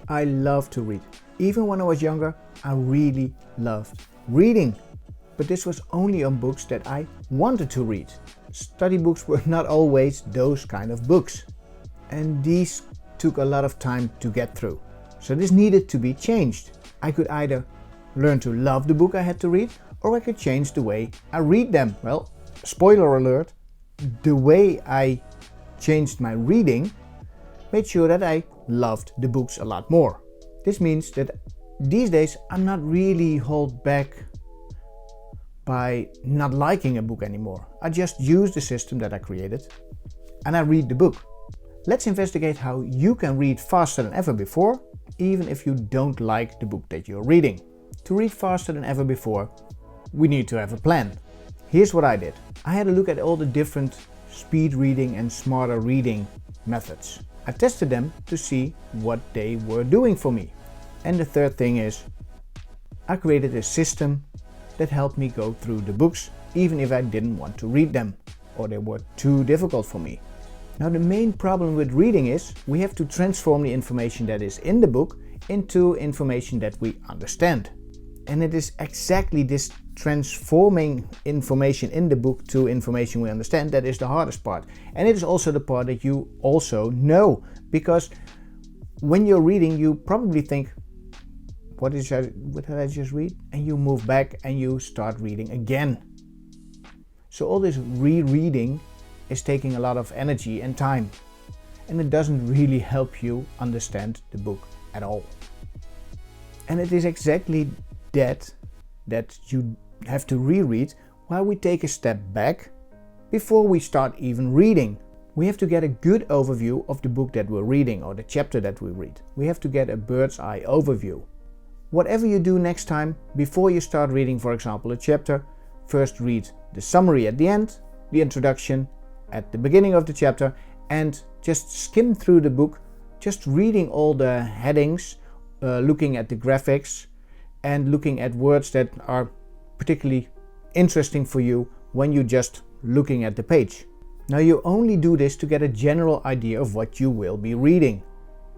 I love to read. Even when I was younger, I really loved reading. But this was only on books that I wanted to read. Study books were not always those kind of books. And these took a lot of time to get through. So this needed to be changed. I could either learn to love the book I had to read, or I could change the way I read them. Well, spoiler alert, the way I changed my reading made sure that I loved the books a lot more. This means that these days I'm not really held back by not liking a book anymore. I just use the system that I created and I read the book. Let's investigate how you can read faster than ever before, even if you don't like the book that you're reading. To read faster than ever before, we need to have a plan. Here's what I did. I had a look at all the different speed reading and smarter reading methods. I tested them to see what they were doing for me. And the third thing is, I created a system that helped me go through the books even if I didn't want to read them or they were too difficult for me. Now the main problem with reading is we have to transform the information that is in the book into information that we understand. And it is exactly this transforming information in the book to information we understand that is the hardest part. And it is also the part that you also know, because when you're reading you probably think, what did I just read? And you move back and you start reading again. So all this rereading is taking a lot of energy and time, and it doesn't really help you understand the book at all. And it is exactly that you have to reread while we take a step back before we start even reading. We have to get a good overview of the book that we're reading or the chapter that we read. We have to get a bird's eye overview. Whatever you do next time, before you start reading, for example, a chapter, first read the summary at the end, the introduction at the beginning of the chapter, and just skim through the book, just reading all the headings, looking at the graphics, and looking at words that are particularly interesting for you when you're just looking at the page. Now you only do this to get a general idea of what you will be reading.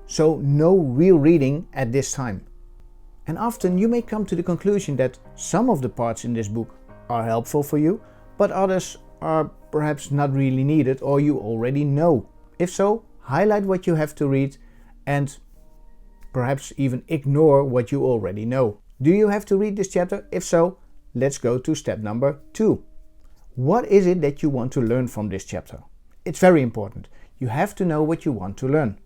So no real reading at this time. And often you may come to the conclusion that some of the parts in this book are helpful for you, but others are perhaps not really needed or you already know. If so, highlight what you have to read and perhaps even ignore what you already know. Do you have to read this chapter? If so, let's go to step number 2. What is it that you want to learn from this chapter? It's very important. You have to know what you want to learn.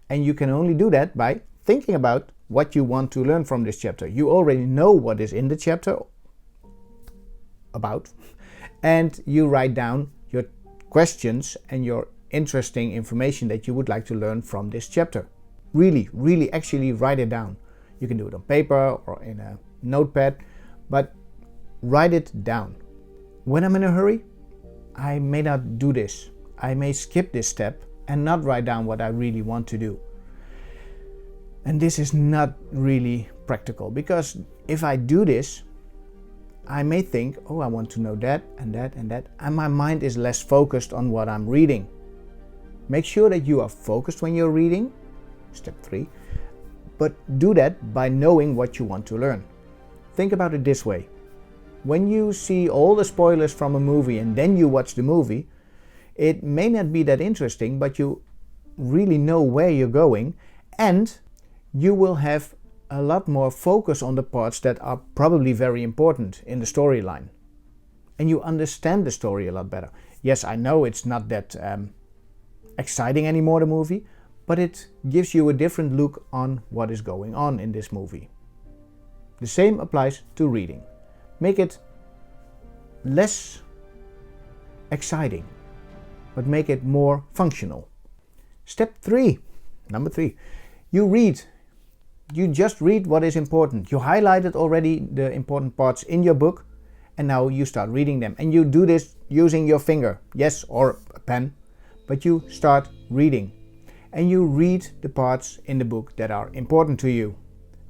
And you can only do that by thinking about what you want to learn from this chapter. You already know what is in the chapter about, and you write down your questions and your interesting information that you would like to learn from this chapter. Really actually write it down. You can do it on paper or in a notepad, but write it down. When I'm in a hurry, I may not do this. I may skip this step and not write down what I really want to do. And this is not really practical, because if I do this, I may think, oh, I want to know that and that and that, and my mind is less focused on what I'm reading. Make sure that you are focused when you're reading, step 3, but do that by knowing what you want to learn. Think about it this way. When you see all the spoilers from a movie and then you watch the movie, it may not be that interesting, but you really know where you're going, and you will have a lot more focus on the parts that are probably very important in the storyline. And you understand the story a lot better. Yes, I know it's not that exciting anymore, the movie, but it gives you a different look on what is going on in this movie. The same applies to reading. Make it less exciting, but make it more functional. Step 3, number 3, you read. You just read what is important. You highlighted already the important parts in your book, and now you start reading them. And you do this using your finger, yes, or a pen, but you start reading. And you read the parts in the book that are important to you.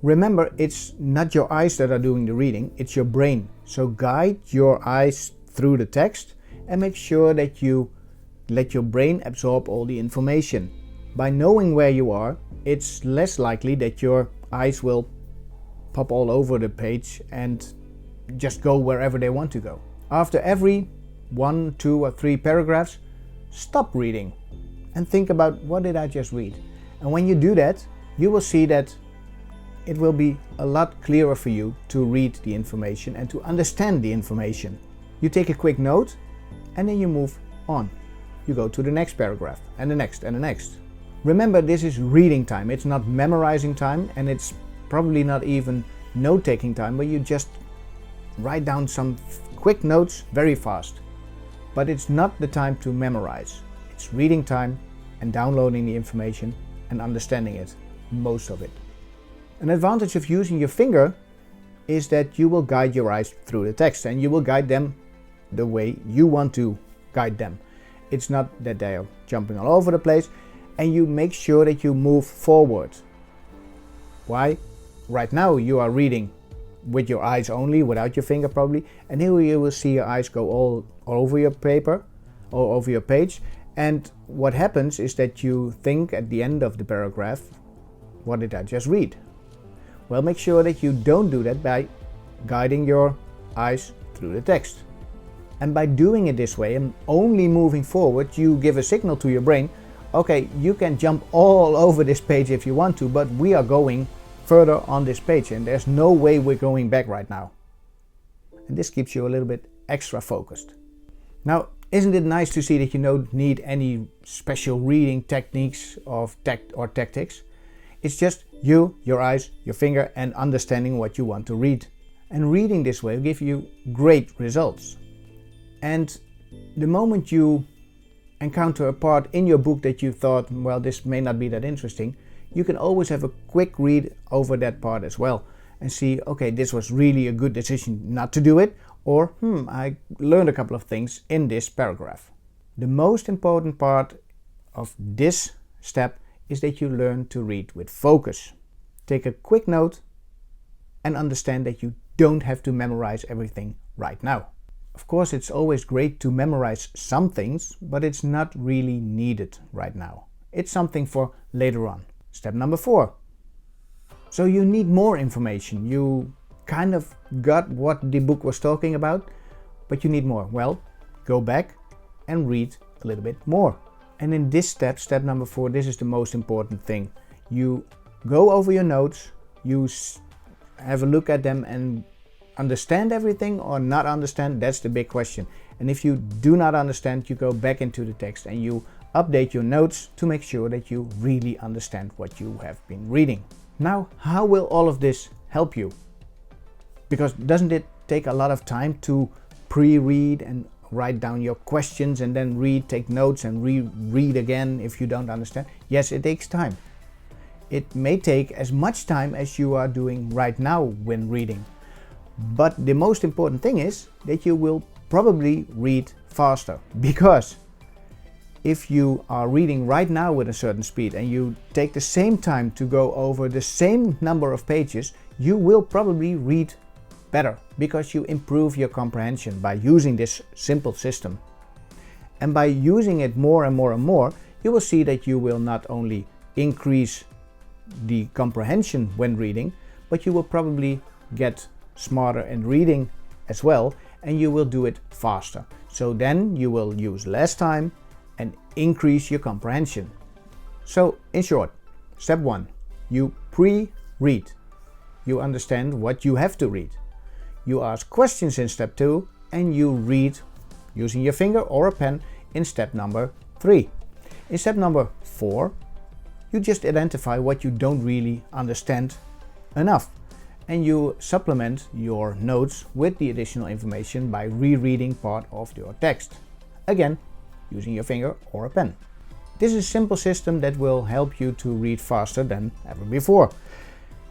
Remember, it's not your eyes that are doing the reading, it's your brain. So guide your eyes through the text and make sure that you let your brain absorb all the information. By knowing where you are, it's less likely that your eyes will pop all over the page and just go wherever they want to go. After every 1, 2 or 3 paragraphs, stop reading and think about, what did I just read? And when you do that, you will see that it will be a lot clearer for you to read the information and to understand the information. You take a quick note and then you move on. You go to the next paragraph and the next and the next. Remember, this is reading time. It's not memorizing time, and it's probably not even note-taking time, where you just write down some quick notes very fast. But it's not the time to memorize. It's reading time and downloading the information and understanding it, most of it. An advantage of using your finger is that you will guide your eyes through the text, and you will guide them the way you want to guide them. It's not that they are jumping all over the place, and you make sure that you move forward. Why? Right now you are reading with your eyes only, without your finger probably, and here you will see your eyes go all over your paper, all over your page, and what happens is that you think at the end of the paragraph, what did I just read? Well, make sure that you don't do that by guiding your eyes through the text. And by doing it this way and only moving forward, you give a signal to your brain, okay, you can jump all over this page if you want to, but we are going further on this page and there's no way we're going back right now. And this keeps you a little bit extra focused. Now, isn't it nice to see that you don't need any special reading techniques or tactics? It's just you, your eyes, your finger, and understanding what you want to read. And reading this way will give you great results. And the moment you encounter a part in your book that you thought, well, this may not be that interesting, you can always have a quick read over that part as well and see, okay, this was really a good decision not to do it, or I learned a couple of things in this paragraph. The most important part of this step is that you learn to read with focus. Take a quick note and understand that you don't have to memorize everything right now. Of course, it's always great to memorize some things, but it's not really needed right now. It's something for later on. Step number 4. So you need more information. You kind of got what the book was talking about, but you need more. Well, go back and read a little bit more. And in this step number 4, this is the most important thing. You go over your notes, you have a look at them and understand everything or not understand. That's the big question. And if you do not understand, you go back into the text and you update your notes to make sure that you really understand what you have been reading. Now, how will all of this help you? Because doesn't it take a lot of time to pre-read and write down your questions and then take notes and reread again if you don't understand? Yes, it takes time. It may take as much time as you are doing right now when reading. But the most important thing is that you will probably read faster, because if you are reading right now with a certain speed and you take the same time to go over the same number of pages, you will probably read better because you improve your comprehension by using this simple system. And by using it more and more and more, you will see that you will not only increase the comprehension when reading, but you will probably get smarter in reading as well, and you will do it faster. So then you will use less time and increase your comprehension. So in short, step 1, you pre-read. You understand what you have to read. You ask questions in step 2 and you read using your finger or a pen in step number 3. In step number 4, you just identify what you don't really understand enough, and you supplement your notes with the additional information by rereading part of your text. Again, using your finger or a pen. This is a simple system that will help you to read faster than ever before.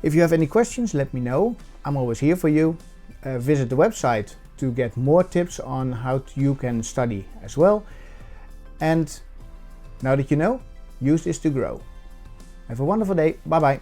If you have any questions, let me know. I'm always here for you. Visit the website to get more tips on how you can study as well. And now that you know, use this to grow. Have a wonderful day. Bye bye.